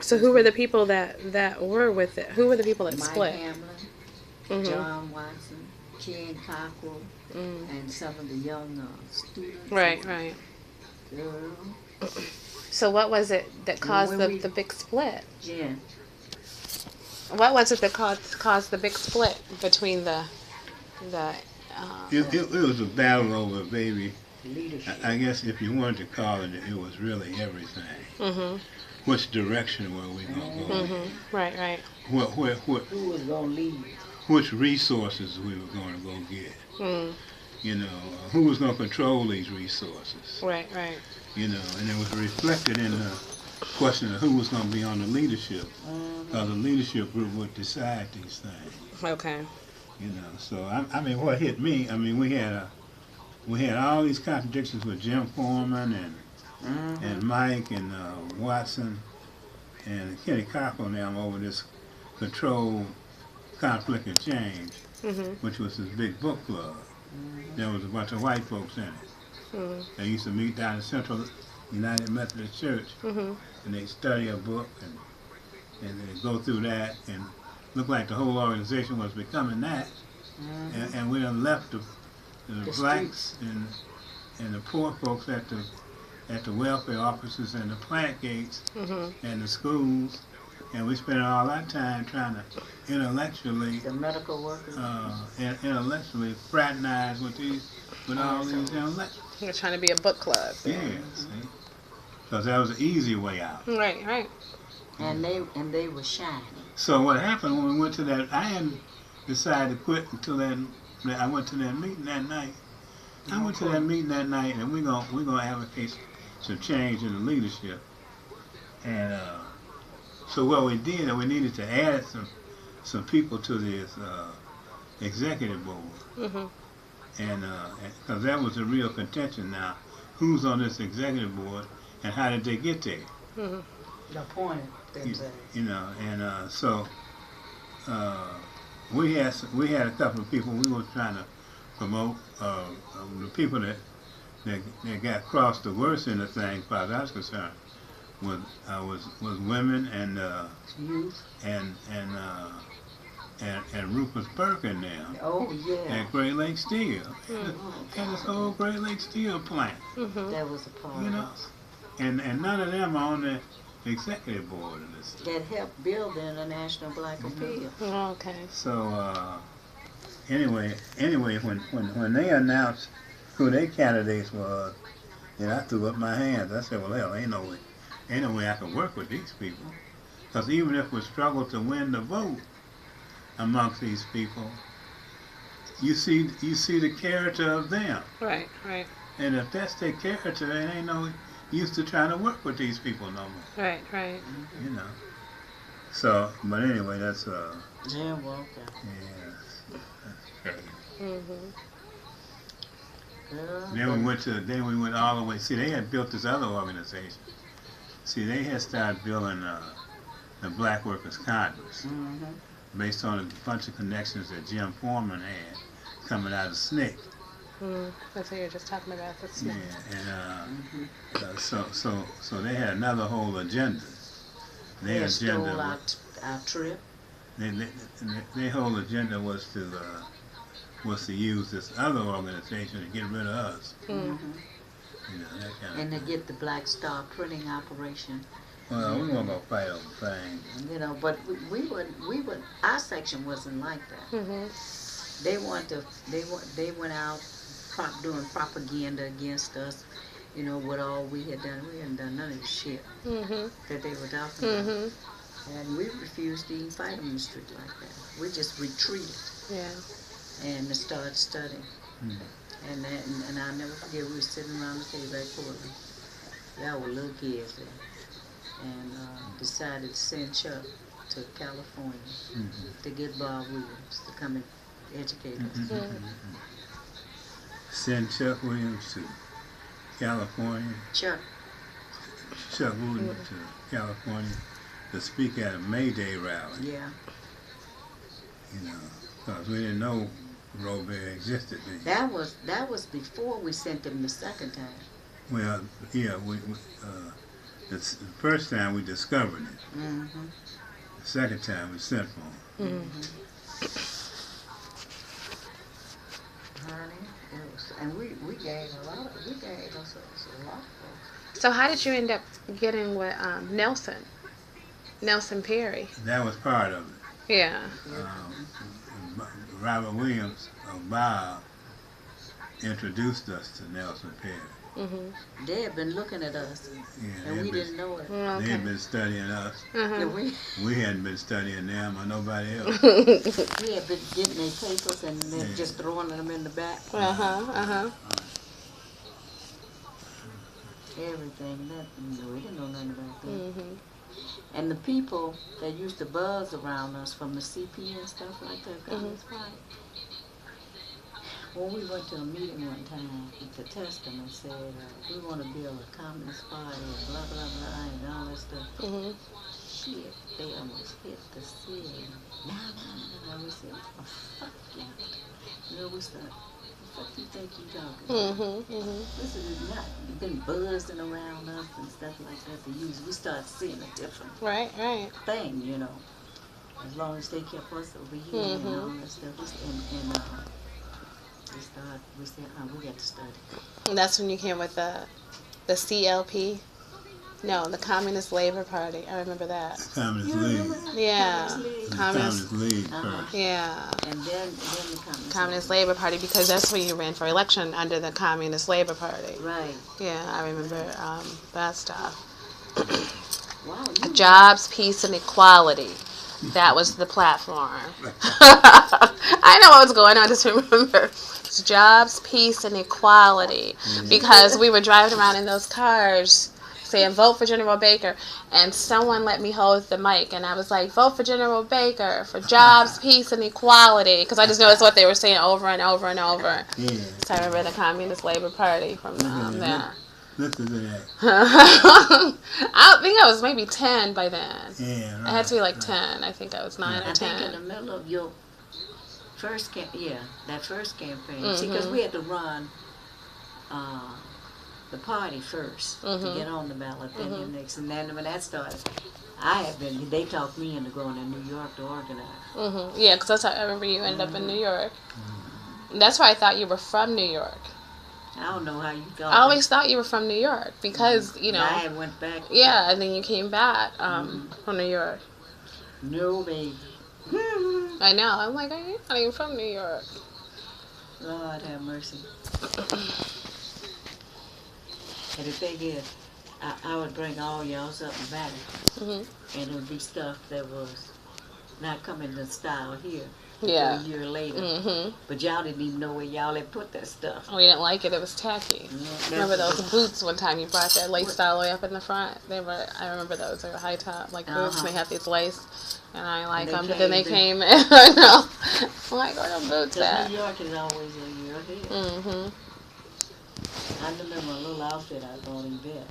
So who were the people that were with it? Who were the people that Mike split? Hamlin, Mhm. John Watson, Ken Cockrell, Mm. and some of the young students. Right, right. Girl. So what was it that And caused when we, the big split? Jen, What was it that caused the big split between the It, it was a battle over, baby. leadership. I guess if you wanted to call it, it was really everything. Mhm. Which direction were we going to go in? Mhm. Right, right. Who was going to lead? Which resources we were going to go get? Mm. You know, who was going to control these resources? Right, right. You know, and it was reflected in the question of who was going to be on the leadership. Because the leadership group would decide these things. Okay. You know, so I mean, what hit me? I mean, we had all these contradictions with Jim Foreman and Mike and Watson and Kenny Cockrell and them over this control, conflict, and change, Mhm. which was this big book club. There was a bunch of white folks in it. Mhm. They used to meet down in Central United Methodist Church, Mhm. and they study a book and they go through that and look like the whole organization was becoming that. And we done left the blacks and the poor folks at the welfare offices and the plant gates Mhm. and the schools, and we spent all our time trying to intellectually The medical workers. intellectually fraternize with all these intellectuals. You're trying to be a book club. Yeah, see, because that was the easy way out. Right, right. And they were shining. So what happened when we went to that? I hadn't decided to quit until then. I went to that meeting that night. I went to that meeting that night, and we're gonna advocate some change in the leadership. And so what we did, we needed to add some people to this executive board, Mhm. and because that was the real contention. Now, who's on this executive board, and how did they get there? Mhm. Appointed themselves. You know, and so we had a couple of people we were trying to promote. The people that got crossed the worst in the thing, as far as I was concerned, was women Youth. and Rufus Burke and them Oh, yeah. at Great Lakes Steel, and this whole Great Lakes Steel plant, Mhm. That was a part you of know, it. and none of them are on the executive board of this. That helped build the International Black Appeal. Oh, okay. So anyway, when they announced who their candidates was, then I threw up my hands. I said, well, hell, ain't no way I can work with these people. Because even if we struggle to win the vote amongst these people, you see the character of them. Right, right. And if that's their character, it ain't no use to trying to work with these people no more. Right, right. You know. So, but anyway, that's Jim Walker. yeah. That's crazy. Mhm. Girl, Then we went all the way. See, they had built this other organization. See, they had started building the Black Workers Congress based on a bunch of connections that Jim Foreman had coming out of SNCC. Mm. That's what you're just talking about. That's Yeah, and so they had another whole agenda. they Their stole agenda, our trip. their whole agenda was to use this other organization to get rid of us. Mm. You know, that kind And of to get the Black Star printing operation. Well, we weren't gonna fight over things. You know, but we would, our section wasn't like that. Mhm. They went out doing propaganda against us, you know, what all we had done. We hadn't done none of the shit Mhm. that they were talking about. Mhm. And we refused to even fight on the street like that. We just retreated Yeah. and started studying. Mm. And I'll never forget, we were sitting around the table at Portland. Y'all were little kids then. And decided to send Chuck to California to get Bob Williams to come and educate us. Send Chuck Williams to California, Chuck, Chuck Williams to California to speak at a May Day rally. yeah. You know, because we didn't know Robert existed then. That was before we sent him the second time. Well, yeah, The first time we discovered it. Mm-hmm. The second time we sent for them. Honey, it was, and we gave a lot. We gave us a lot. So how did you end up getting with Nelson Perry? That was part of it. Yeah. Robert Williams of Bob introduced us to Nelson Perry. Mhm. They had been looking at us, Yeah, and we didn't know it. they Okay. had been studying us. And Uh-huh. We hadn't been studying them or nobody else. we had been getting their papers and then Yeah. just throwing them in the back. Uh-huh. Everything. We didn't know nothing about that. Mhm. And the people that used to buzz around us from the CP and stuff like that, Communist Party. When we went to a meeting one time with the Testament said, we want to build a Communist Party and blah, blah, blah, and all that stuff. Mhm. Shit, they almost hit the ceiling. No. We said, oh, fuck you. You know, we started, what do you think you talking about? Mhm. This is not, you've been buzzing around us and stuff like that. We start seeing a different Right. thing, you know. As long as they kept us over here and all that stuff. We said, we got to study. And that's when you came with the CLP. No, the Communist Labor Party. I remember that. Communist League. Yeah. The Communist. Communist League Uh-huh. first. Yeah. And then the Communist Labor Party, because that's when you ran for election under the Communist Labor Party. Right. Yeah, I remember that stuff. Wow. Jobs, peace, and equality. That was the platform. I know what was going on. Just remember, it's jobs, peace, and equality. Because we were driving around in those cars saying, "Vote for General Baker," and someone let me hold the mic, and I was like, "Vote for General Baker for jobs, peace, and equality," because I just know it's what they were saying over and over and over. Yeah. So I remember the Communist Labor Party from there. Listen to that. I think I was maybe 10 by then. Yeah, right. I had to be like 10. I think I was 9 or I think in 10. the middle of your first campaign, See, because we had to run the party first to get on the ballot, then the next. And then when that started, they talked me into going to New York to organize. Yeah, because that's how I remember you end up in New York. That's why I thought you were from New York. I don't know how you thought. I always thought you were from New York because, you know. I had went back. Yeah, and then you came back from New York. No, baby. I know. I'm like, I'm not even from New York. Lord have mercy. And the thing is, I would bring all y'all something back, and it would be stuff that was not coming in style here. Yeah. A year later. But y'all didn't even know where y'all had put that stuff. We didn't like it. It was tacky. Remember those boots one time you brought that lace all the way up in the front? I remember those. They were high top, like boots, and they had these lace. And I like them, but then they came in. I know. I'm like, where them boots at? New York is always a year ahead. I remember a little outfit I bought in Vet.